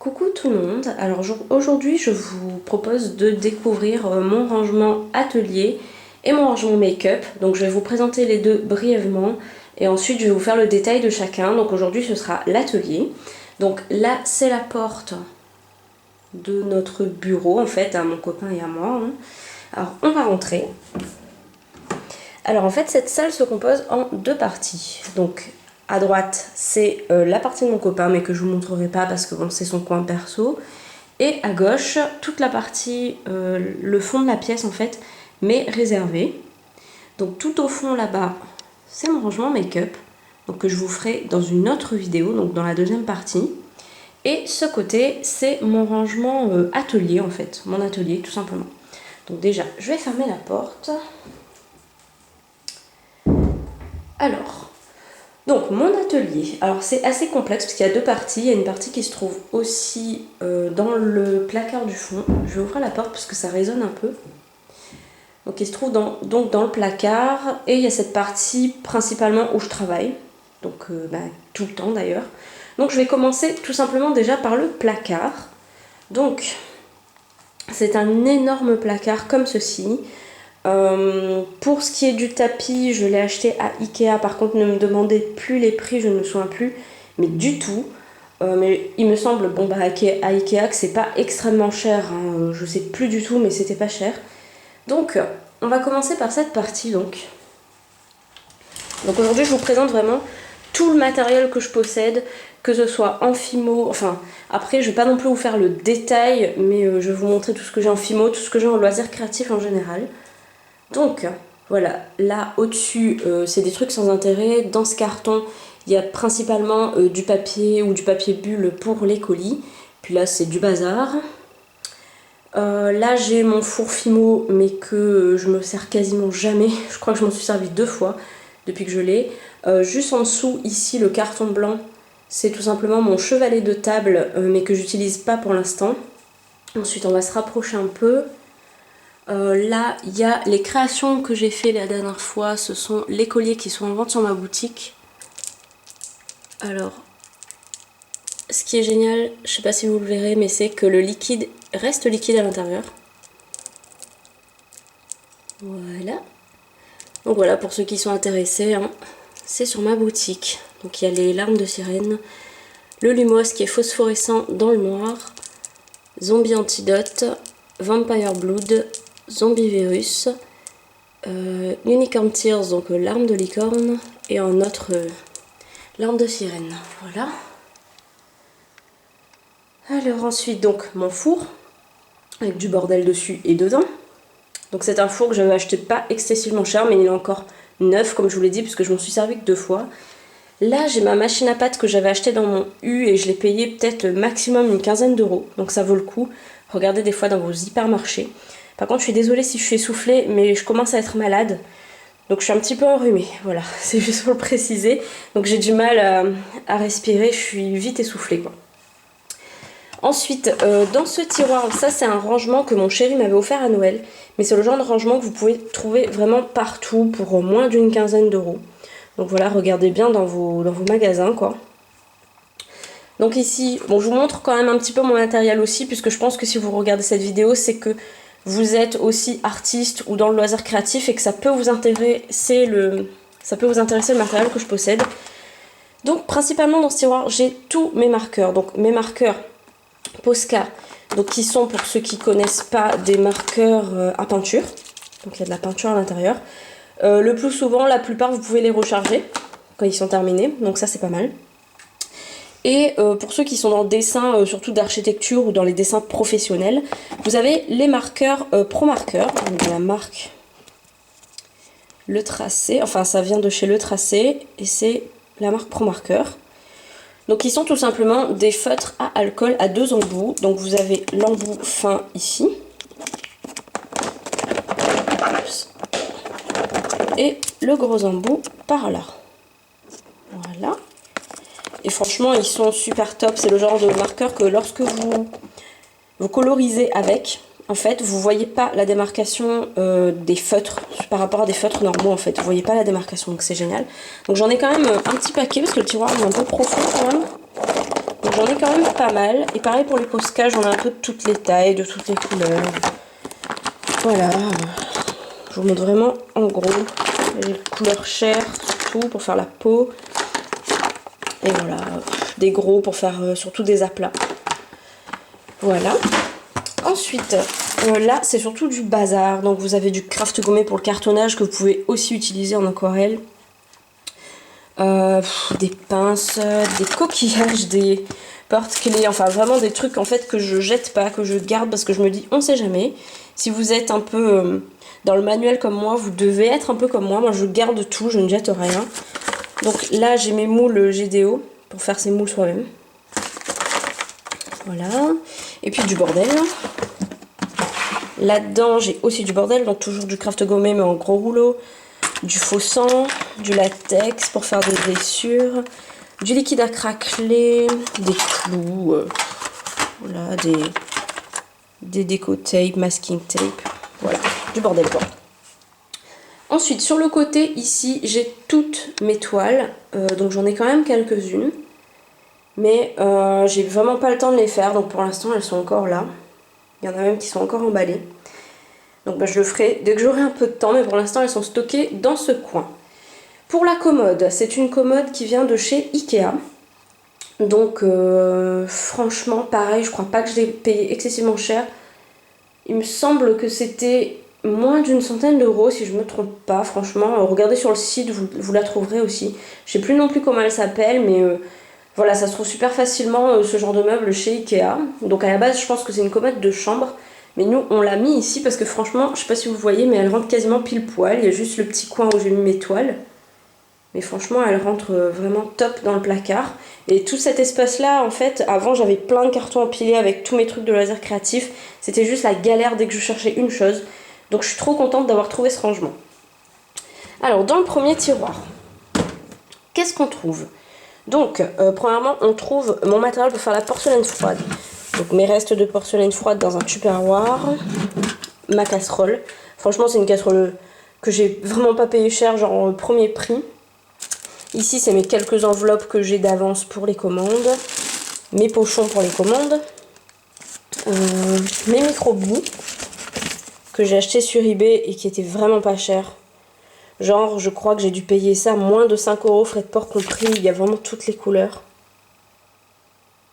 Coucou tout le monde, alors aujourd'hui je vous propose de découvrir mon rangement atelier et mon rangement make-up. Donc je vais vous présenter les deux brièvement et ensuite je vais vous faire le détail de chacun. Donc aujourd'hui ce sera l'atelier. Donc là c'est la porte de notre bureau en fait, à mon copain et à moi. Alors on va rentrer. Alors en fait cette salle se compose en deux parties. Donc à droite, c'est la partie de mon copain, mais que je vous montrerai pas parce que bon, c'est son coin perso. Et à gauche, toute la partie, le fond de la pièce en fait, mais réservé. Donc tout au fond là-bas, c'est mon rangement make-up, donc que je vous ferai dans une autre vidéo, donc dans la deuxième partie. Et ce côté, c'est mon rangement atelier en fait, mon atelier tout simplement. Donc déjà, je vais fermer la porte. Alors. Donc mon atelier, alors c'est assez complexe parce qu'il y a deux parties. Il y a une partie qui se trouve aussi dans le placard du fond. Je vais ouvrir la porte parce que ça résonne un peu. Donc il se trouve donc dans le placard et il y a cette partie principalement où je travaille. Donc tout le temps d'ailleurs. Donc je vais commencer tout simplement déjà par le placard. Donc c'est un énorme placard comme ceci. Pour ce qui est du tapis, je l'ai acheté à Ikea. Par contre, ne me demandez plus les prix, je ne me souviens plus, mais du tout. Mais il me semble, bon bah à Ikea que c'est pas extrêmement cher, hein. Je sais plus du tout, mais c'était pas cher. Donc, on va commencer par cette partie donc. Donc aujourd'hui, je vous présente vraiment tout le matériel que je possède, que ce soit en Fimo, enfin après je vais pas non plus vous faire le détail, mais je vais vous montrer tout ce que j'ai en Fimo, tout ce que j'ai en loisirs créatifs en général. Donc voilà, là au-dessus c'est des trucs sans intérêt. Dans ce carton il y a principalement du papier ou du papier bulle pour les colis. Puis là c'est du bazar. Là j'ai mon four Fimo mais que je me sers quasiment jamais. Je crois que je m'en suis servi 2 fois depuis que je l'ai. Juste en dessous ici le carton blanc, c'est tout simplement mon chevalet de table mais que j'utilise pas pour l'instant. Ensuite on va se rapprocher un peu. Là, il y a les créations que j'ai fait la dernière fois, ce sont les colliers qui sont en vente sur ma boutique. Alors, ce qui est génial, je sais pas si vous le verrez, mais c'est que le liquide reste liquide à l'intérieur. Voilà. Donc voilà, pour ceux qui sont intéressés, hein, c'est sur ma boutique. Donc il y a les larmes de sirène, le Lumos qui est phosphorescent dans le noir, Zombie Antidote, Vampire Blood, Zombie Virus, Unicorn Tears, donc larmes de licorne, et un autre larme de sirène. Voilà. Alors ensuite, donc mon four, avec du bordel dessus et dedans. Donc c'est un four que j'avais acheté pas excessivement cher, mais il est encore neuf, comme je vous l'ai dit, puisque je m'en suis servi que 2 fois. Là, j'ai ma machine à pâte que j'avais achetée dans mon U et je l'ai payée peut-être maximum une quinzaine d'euros. Donc ça vaut le coup. Regardez des fois dans vos hypermarchés. Par contre, je suis désolée si je suis essoufflée, mais je commence à être malade. Donc je suis un petit peu enrhumée, voilà, c'est juste pour le préciser. Donc j'ai du mal à respirer, je suis vite essoufflée quoi. Ensuite, dans ce tiroir, ça c'est un rangement que mon chéri m'avait offert à Noël. Mais c'est le genre de rangement que vous pouvez trouver vraiment partout pour moins d'une quinzaine d'euros. Donc voilà, regardez bien dans vos magasins quoi. Donc ici, bon je vous montre quand même un petit peu mon matériel aussi, puisque je pense que si vous regardez cette vidéo, c'est que vous êtes aussi artiste ou dans le loisir créatif et que ça peut vous intéresser le matériel que je possède. Donc principalement dans ce tiroir, j'ai tous mes marqueurs. Donc mes marqueurs Posca, donc qui sont pour ceux qui connaissent pas des marqueurs à peinture. Donc il y a de la peinture à l'intérieur. Le plus souvent, la plupart, vous pouvez les recharger quand ils sont terminés. Donc ça c'est pas mal. Et pour ceux qui sont dans le dessin, surtout d'architecture ou dans les dessins professionnels, vous avez les marqueurs Pro Marker, de la marque Le Tracé, enfin ça vient de chez Le Tracé, et c'est la marque Pro Marker. Donc ils sont tout simplement des feutres à alcool à 2 embouts. Donc vous avez l'embout fin ici. Et le gros embout par là. Voilà. Et franchement, ils sont super top. C'est le genre de marqueur que lorsque vous colorisez avec, en fait, vous voyez pas la démarcation des feutres par rapport à des feutres normaux. En fait, vous voyez pas la démarcation, donc c'est génial. Donc j'en ai quand même un petit paquet parce que le tiroir est un peu profond quand même. Donc j'en ai quand même pas mal. Et pareil pour les Posca, j'en ai un peu de toutes les tailles, de toutes les couleurs. Voilà. Je vous montre vraiment en gros. Les couleurs chères surtout pour faire la peau. Et voilà. Des gros pour faire surtout des aplats. Voilà. Ensuite, là c'est surtout du bazar. Donc vous avez du craft gommé pour le cartonnage que vous pouvez aussi utiliser en aquarelle. Des pinces, des coquillages, des porte-clés, enfin vraiment des trucs en fait que je jette pas, que je garde parce que je me dis on sait jamais. Si vous êtes un peu dans le manuel comme moi, vous devez être un peu comme moi je garde tout, je ne jette rien. Donc là j'ai mes moules GDO pour faire ces moules soi-même. Voilà, et puis du bordel. Là-dedans j'ai aussi du bordel, donc toujours du craft gommé mais en gros rouleau. Du faux sang, du latex pour faire des blessures, du liquide à craqueler, des clous, voilà, des déco tape, masking tape, voilà, du bordel quoi. Ensuite sur le côté ici j'ai toutes mes toiles, donc j'en ai quand même quelques-unes, mais j'ai vraiment pas le temps de les faire, donc pour l'instant elles sont encore là, il y en a même qui sont encore emballées. Donc je le ferai dès que j'aurai un peu de temps, mais pour l'instant elles sont stockées dans ce coin. Pour la commode, c'est une commode qui vient de chez Ikea. Donc franchement pareil, je crois pas que je l'ai payé excessivement cher. Il me semble que c'était moins d'une centaine d'euros si je me trompe pas. Franchement, regardez sur le site, vous la trouverez aussi. Je sais plus non plus comment elle s'appelle, mais voilà, ça se trouve super facilement ce genre de meuble chez Ikea. Donc à la base je pense que c'est une commode de chambre. Mais nous, on l'a mis ici parce que franchement, je sais pas si vous voyez, mais elle rentre quasiment pile poil. Il y a juste le petit coin où j'ai mis mes toiles. Mais franchement, elle rentre vraiment top dans le placard. Et tout cet espace-là, en fait, avant, j'avais plein de cartons empilés avec tous mes trucs de loisirs créatifs. C'était juste la galère dès que je cherchais une chose. Donc je suis trop contente d'avoir trouvé ce rangement. Alors, dans le premier tiroir, qu'est-ce qu'on trouve? Donc, premièrement, on trouve mon matériel pour faire la porcelaine froide. Donc mes restes de porcelaine froide dans un tupperware, ma casserole. Franchement c'est une casserole que j'ai vraiment pas payé cher, genre premier prix. Ici c'est mes quelques enveloppes que j'ai d'avance pour les commandes, mes pochons pour les commandes, mes micro-bouts que j'ai acheté sur eBay et qui étaient vraiment pas chers. Genre je crois que j'ai dû payer ça moins de 5 €, frais de port compris, il y a vraiment toutes les couleurs.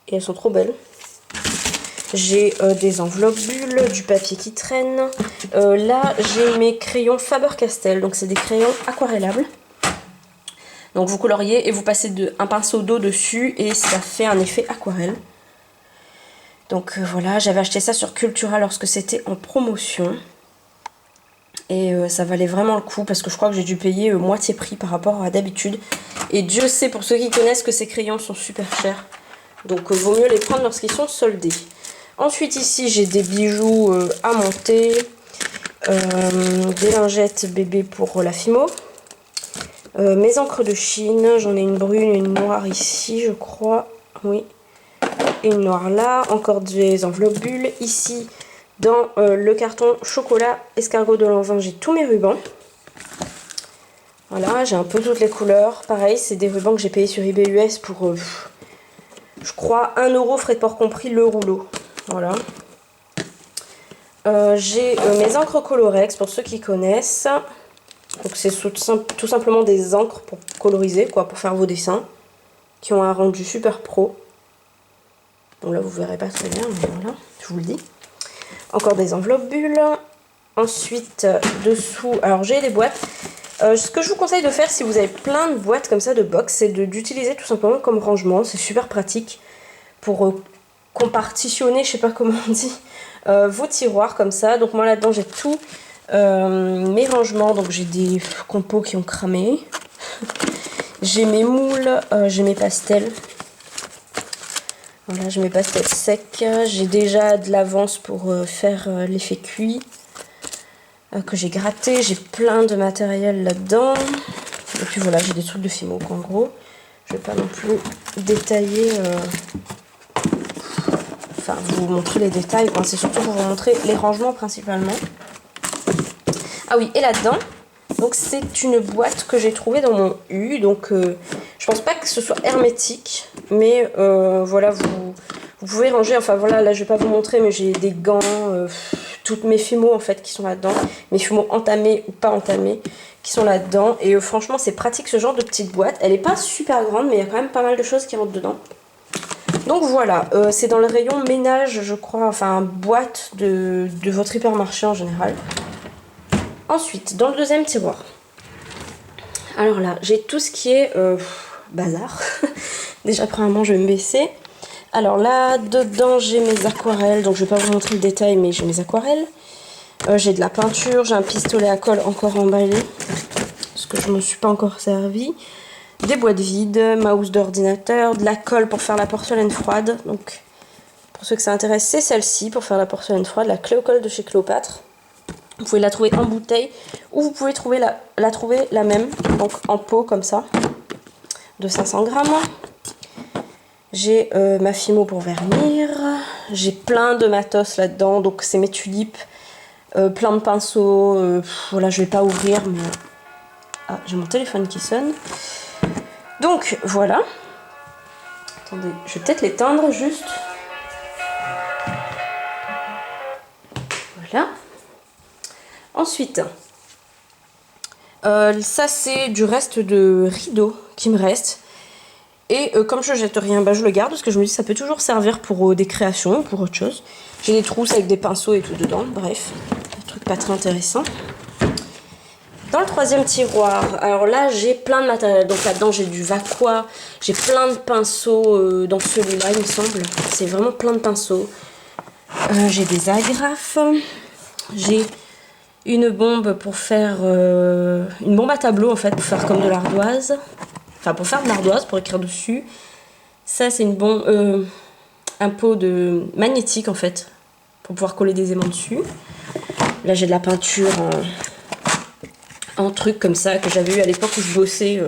Et elles sont trop belles. J'ai des enveloppes bulles, du papier qui traîne. Là, j'ai mes crayons Faber-Castell. Donc, c'est des crayons aquarellables. Donc, vous coloriez et vous passez un pinceau d'eau dessus et ça fait un effet aquarelle. Donc, voilà, j'avais acheté ça sur Cultura lorsque c'était en promotion. Et ça valait vraiment le coup parce que je crois que j'ai dû payer moitié prix par rapport à d'habitude. Et Dieu sait pour ceux qui connaissent que ces crayons sont super chers. Donc, vaut mieux les prendre lorsqu'ils sont soldés. Ensuite ici j'ai des bijoux à monter, des lingettes bébé pour la Fimo, mes encres de Chine, j'en ai une brune et une noire ici je crois, oui, et une noire là, encore des enveloppes bulles. Ici dans le carton chocolat escargot de Lanvin j'ai tous mes rubans. Voilà, j'ai un peu toutes les couleurs, pareil c'est des rubans que j'ai payés sur eBay US pour je crois 1 € frais de port compris le rouleau. Voilà. J'ai mes encres Colorex pour ceux qui connaissent. Donc c'est tout simplement des encres pour coloriser, quoi, pour faire vos dessins, qui ont un rendu super pro. Bon là vous verrez pas très bien, mais voilà, je vous le dis. Encore des enveloppes bulles. Ensuite dessous, alors j'ai des boîtes. Ce que je vous conseille de faire si vous avez plein de boîtes comme ça de box, c'est d'utiliser tout simplement comme rangement. C'est super pratique pour compartitionner, je sais pas comment on dit, vos tiroirs comme ça. Donc moi là-dedans j'ai tous mes rangements, donc j'ai des compos qui ont cramé, j'ai mes moules, j'ai mes pastels, voilà, j'ai mes pastels secs, j'ai déjà de l'avance pour faire l'effet cuit que j'ai gratté, j'ai plein de matériel là-dedans, et puis voilà, j'ai des trucs de Fimo en gros, je vais pas non plus détailler enfin vous montrer les détails, c'est surtout pour vous montrer les rangements principalement. Ah oui, et là-dedans, donc c'est une boîte que j'ai trouvée dans mon U, donc je pense pas que ce soit hermétique, Mais voilà, vous pouvez ranger, enfin voilà, là je vais pas vous montrer, mais j'ai des gants, toutes mes fumos en fait qui sont là-dedans, mes fumos entamés ou pas entamés qui sont là-dedans. Et franchement c'est pratique ce genre de petite boîte. Elle est pas super grande, mais il y a quand même pas mal de choses qui rentrent dedans. Donc voilà, c'est dans le rayon ménage je crois, enfin boîte de votre hypermarché en général. Ensuite, dans le deuxième tiroir, alors là j'ai tout ce qui est bazar. Déjà premièrement je vais me baisser. Alors là dedans j'ai mes aquarelles, donc je vais pas vous montrer le détail mais j'ai mes aquarelles. J'ai de la peinture, j'ai un pistolet à colle encore emballé parce que je m'en suis pas encore servi. Des boîtes vides, ma housse d'ordinateur, de la colle pour faire la porcelaine froide. Donc pour ceux que ça intéresse, c'est celle-ci pour faire la porcelaine froide, la Cléocolle de chez Cléopâtre. Vous pouvez la trouver en bouteille ou vous pouvez trouver la même, donc en pot comme ça, de 500 grammes. J'ai ma Fimo pour vernir, j'ai plein de matos là-dedans, donc c'est mes tulipes, plein de pinceaux, voilà je vais pas ouvrir mais... Ah, j'ai mon téléphone qui sonne. Donc voilà. Attendez, je vais peut-être l'éteindre juste. Voilà. Ensuite, ça c'est du reste de rideau qui me reste. Et comme je jette rien, bah, je le garde parce que je me dis que ça peut toujours servir pour des créations ou pour autre chose. J'ai des trousses avec des pinceaux et tout dedans, bref, un truc pas très intéressant. Dans le troisième tiroir, alors là j'ai plein de matériel, donc là-dedans j'ai du Vaqua, j'ai plein de pinceaux dans celui-là il me semble, c'est vraiment plein de pinceaux. J'ai des agrafes, j'ai une bombe pour faire, une bombe à tableau en fait, pour faire comme de l'ardoise, enfin pour faire de l'ardoise, pour écrire dessus. Ça c'est une bombe, un pot de magnétique en fait, pour pouvoir coller des aimants dessus. Là j'ai de la peinture en truc comme ça que j'avais eu à l'époque où je bossais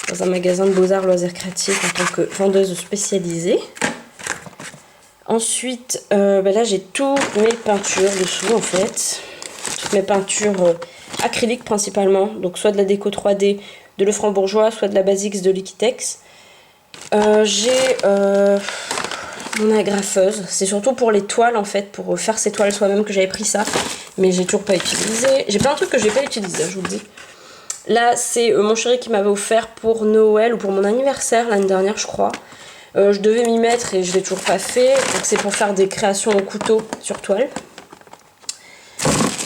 dans un magasin de beaux-arts loisirs créatifs en tant que vendeuse spécialisée. Ensuite, là j'ai toutes mes peintures dessous en fait. Toutes mes peintures acryliques principalement. Donc soit de la déco 3D de Lefranc-Bourgeois, soit de la Basics de Liquitex. J'ai mon agrafeuse. C'est surtout pour les toiles en fait, pour faire ces toiles soi-même que j'avais pris ça. Mais j'ai toujours pas utilisé. J'ai plein de trucs que j'ai pas utilisé, je vous le dis. Là, c'est mon chéri qui m'avait offert pour Noël ou pour mon anniversaire l'année dernière, je crois. Je devais m'y mettre et je l'ai toujours pas fait. Donc c'est pour faire des créations au couteau sur toile.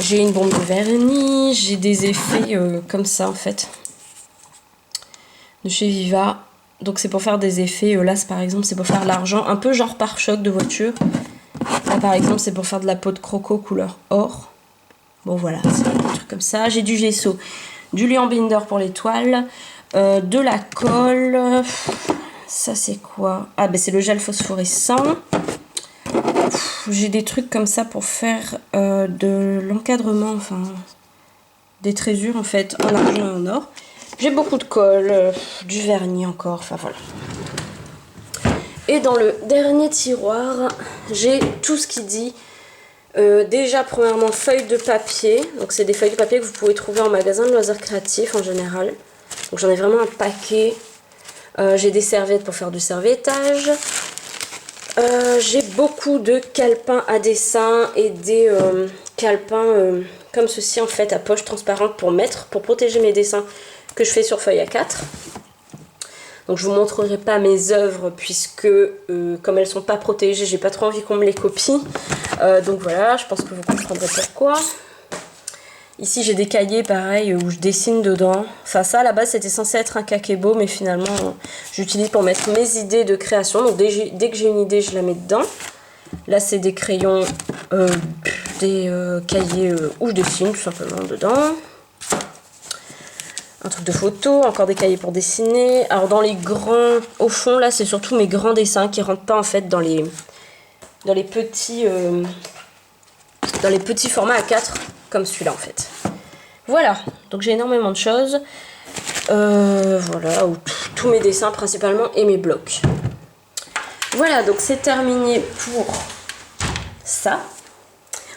J'ai une bombe de vernis, j'ai des effets comme ça en fait. De chez Viva. Donc c'est pour faire des effets. Là, par exemple, c'est pour faire l'argent. Un peu genre pare-choc de voiture. Là, par exemple, c'est pour faire de la peau de croco couleur or. Bon voilà, c'est un truc comme ça. J'ai du gesso, du liant binder pour les toiles, de la colle. Ça c'est quoi? Ah ben c'est le gel phosphorescent. J'ai des trucs comme ça pour faire de l'encadrement, enfin des trésures en fait en argent et en or. J'ai beaucoup de colle, du vernis encore, enfin voilà. Et dans le dernier tiroir, j'ai tout ce qui dit déjà premièrement feuilles de papier. Donc c'est des feuilles de papier que vous pouvez trouver en magasin de loisirs créatifs en général. Donc j'en ai vraiment un paquet. J'ai des serviettes pour faire du serviettage. J'ai beaucoup de calepins à dessin et des calepins comme ceci en fait à poche transparente pour mettre, pour protéger mes dessins que je fais sur feuille A4. Donc je vous montrerai pas mes œuvres puisque comme elles sont pas protégées, j'ai pas trop envie qu'on me les copie. Donc voilà, je pense que vous comprendrez pourquoi. Ici j'ai des cahiers pareil où je dessine dedans. Enfin ça à la base c'était censé être un kakebo mais finalement j'utilise pour mettre mes idées de création. Donc dès que j'ai une idée je la mets dedans. Là c'est des crayons, des cahiers où je dessine tout simplement dedans. Un truc de photo, encore des cahiers pour dessiner. Alors dans les grands, au fond là c'est surtout mes grands dessins qui rentrent pas en fait dans les petits formats A4 comme celui-là en fait. Voilà, donc j'ai énormément de choses. Voilà, où tous mes dessins principalement et mes blocs. Voilà, donc c'est terminé pour ça.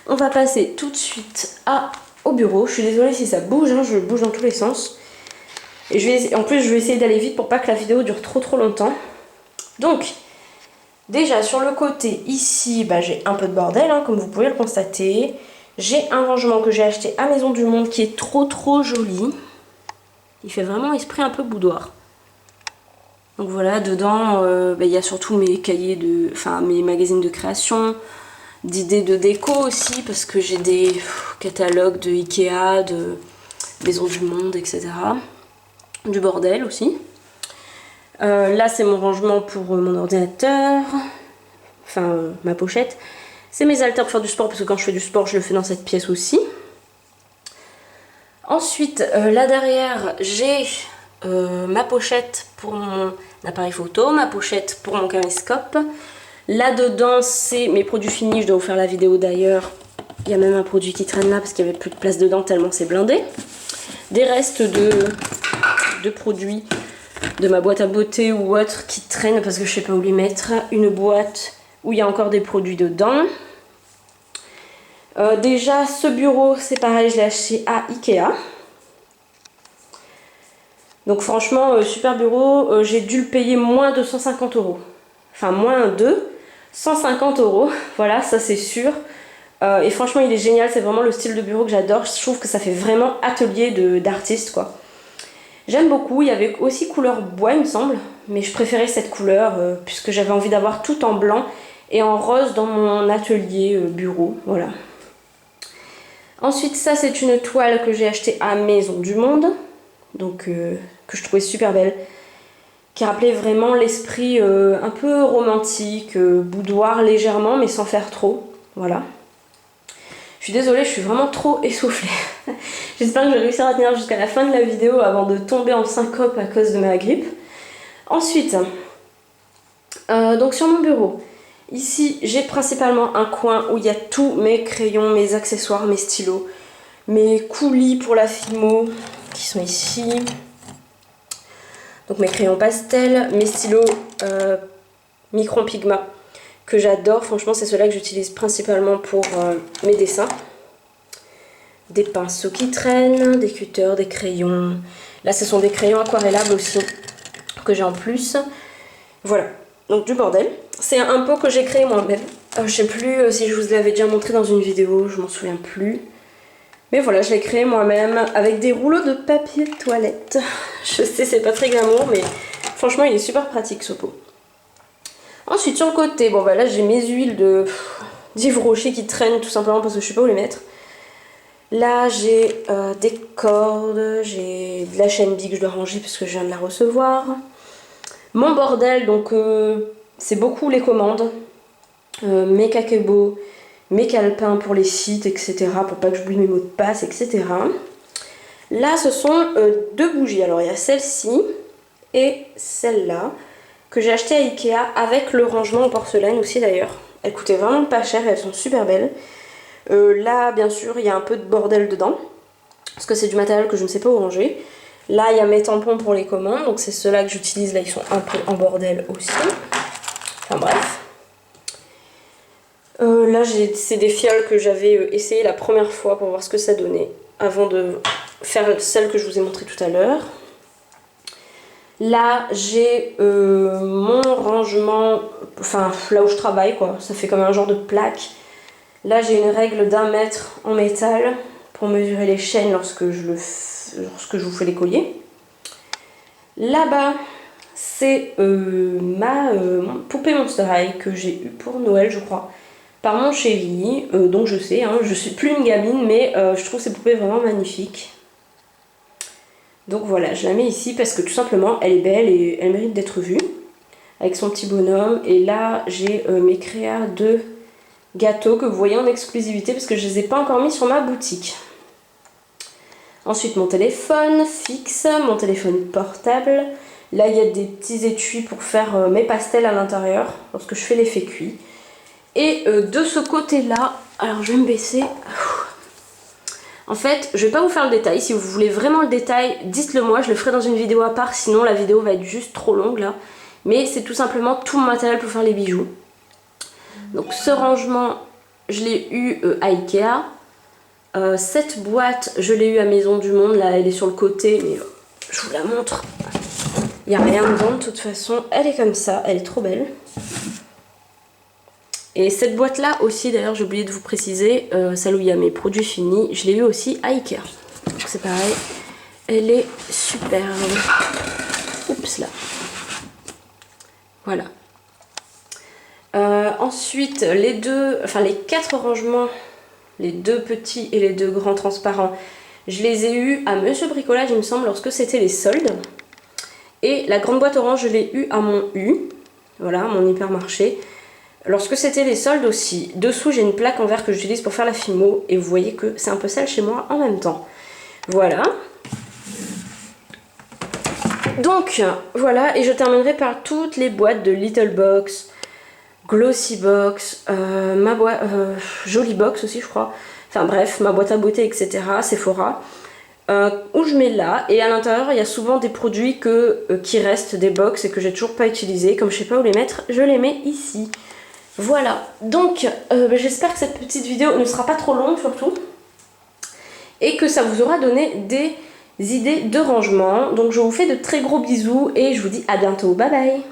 On va passer tout de suite au bureau. Je suis désolée si ça bouge, hein, je bouge dans tous les sens. Et en plus je vais essayer d'aller vite pour pas que la vidéo dure trop longtemps. Donc, déjà sur le côté ici, bah, j'ai un peu de bordel, hein, comme vous pouvez le constater. J'ai un rangement que j'ai acheté à Maison du Monde qui est trop joli. Il fait vraiment esprit un peu boudoir. Donc voilà, dedans, bah, y a surtout mes cahiers de... Enfin, mes magazines de création, d'idées de déco aussi, parce que j'ai des catalogues de Ikea, de Maison du Monde, etc. Du bordel aussi. Là, c'est mon rangement pour mon ordinateur. Enfin, ma pochette. C'est mes haltères pour faire du sport, parce que quand je fais du sport, je le fais dans cette pièce aussi. Ensuite, là derrière, j'ai ma pochette pour mon appareil photo, ma pochette pour mon caméscope. Là dedans, c'est mes produits finis, je dois vous faire la vidéo d'ailleurs. Il y a même un produit qui traîne là parce qu'il n'y avait plus de place dedans tellement c'est blindé. Des restes de produits de ma boîte à beauté ou autre qui traînent parce que je sais pas où les mettre. Une boîte où il y a encore des produits dedans. Déjà ce bureau c'est pareil, je l'ai acheté à Ikea. Donc franchement super bureau, j'ai dû le payer moins de 150 €. Enfin moins de 150 €, voilà ça c'est sûr. Et franchement il est génial, c'est vraiment le style de bureau que j'adore. Je trouve que ça fait vraiment atelier d'artiste quoi. J'aime beaucoup, il y avait aussi couleur bois il me semble, mais je préférais cette couleur puisque j'avais envie d'avoir tout en blanc et en rose dans mon atelier bureau, voilà. Ensuite ça c'est une toile que j'ai achetée à Maison du Monde, donc que je trouvais super belle, qui rappelait vraiment l'esprit un peu romantique, boudoir légèrement mais sans faire trop, voilà. Je suis désolée, je suis vraiment trop essoufflée. J'espère que je vais réussir à tenir jusqu'à la fin de la vidéo avant de tomber en syncope à cause de ma grippe. Ensuite, donc sur mon bureau, ici j'ai principalement un coin où il y a tous mes crayons, mes accessoires, mes stylos, mes coulis pour la Fimo qui sont ici. Donc mes crayons pastel, mes stylos Micron Pigma que j'adore, franchement c'est ceux-là que j'utilise principalement pour mes dessins. Des pinceaux qui traînent, des cutters, des crayons. Là ce sont des crayons aquarellables aussi que j'ai en plus. Voilà, donc du bordel. C'est un pot que j'ai créé moi-même. Je sais plus si je vous l'avais déjà montré dans une vidéo, je m'en souviens plus. Mais voilà, je l'ai créé moi-même avec des rouleaux de papier toilette. Je sais, c'est pas très glamour, mais franchement il est super pratique ce pot. Ensuite sur le côté, bon bah là j'ai mes huiles d'Yves Rocher qui traînent tout simplement parce que je sais pas où les mettre. Là j'ai des cordes, j'ai de la chaîne Bic que je dois ranger parce que je viens de la recevoir. Mon bordel, donc c'est beaucoup les commandes, mes kakebo, mes calepins pour les sites, etc. pour pas que j'oublie mes mots de passe, etc. Là ce sont deux bougies, alors il y a celle-ci et celle-là que j'ai acheté à Ikea avec le rangement en porcelaine aussi d'ailleurs. Elles coûtaient vraiment pas cher et elles sont super belles. Là bien sûr il y a un peu de bordel dedans parce que c'est du matériel que je ne sais pas où ranger. Là il y a mes tampons pour les commandes, donc c'est ceux-là que j'utilise, là ils sont un peu en bordel aussi. Enfin bref. Là c'est des fioles que j'avais essayé la première fois pour voir ce que ça donnait avant de faire celle que je vous ai montrée tout à l'heure. Là j'ai mon rangement, enfin là où je travaille quoi, ça fait comme un genre de plaque. Là j'ai une règle d'1 mètre en métal pour mesurer les chaînes lorsque je vous fais les colliers. Là-bas c'est ma poupée Monster High que j'ai eue pour Noël je crois, par mon chéri, donc je sais, hein, je suis plus une gamine mais je trouve ces poupées vraiment magnifiques. Donc voilà, je la mets ici parce que tout simplement elle est belle et elle mérite d'être vue. Avec son petit bonhomme. Et là j'ai mes créas de gâteaux que vous voyez en exclusivité parce que je ne les ai pas encore mis sur ma boutique. Ensuite mon téléphone fixe, mon téléphone portable. Là il y a des petits étuis pour faire mes pastels à l'intérieur lorsque je fais l'effet cuit. Et de ce côté là, alors je vais me baisser. En fait, je vais pas vous faire le détail. Si vous voulez vraiment le détail, dites-le moi. Je le ferai dans une vidéo à part. Sinon, la vidéo va être juste trop longue là. Mais c'est tout simplement tout mon matériel pour faire les bijoux. Donc ce rangement, je l'ai eu à Ikea. Cette boîte, je l'ai eu à Maison du Monde. Là, elle est sur le côté, mais je vous la montre. Il n'y a rien dedans de toute façon. Elle est comme ça, elle est trop belle. Et cette boîte là aussi, d'ailleurs j'ai oublié de vous préciser, celle où il y a mes produits finis, je l'ai eu aussi à Ikea. Donc c'est pareil, elle est superbe. Oups là. Voilà. Ensuite les quatre rangements, les deux petits et les deux grands transparents, je les ai eus à Monsieur Bricolage il me semble lorsque c'était les soldes. Et la grande boîte orange je l'ai eu à mon U, voilà, mon hypermarché. Lorsque c'était les soldes aussi. Dessous j'ai une plaque en verre que j'utilise pour faire la Fimo et vous voyez que c'est un peu sale chez moi en même temps. Voilà. Donc voilà, et je terminerai par toutes les boîtes de Little Box, Glossy Box, ma boîte Jolie Box aussi je crois. Enfin bref, ma boîte à beauté etc. Sephora. Où je mets là, et à l'intérieur il y a souvent des produits qui restent des box et que j'ai toujours pas utilisés. Comme je sais pas où les mettre, je les mets ici. Voilà, donc j'espère que cette petite vidéo ne sera pas trop longue surtout et que ça vous aura donné des idées de rangement. Donc je vous fais de très gros bisous et je vous dis à bientôt, bye bye.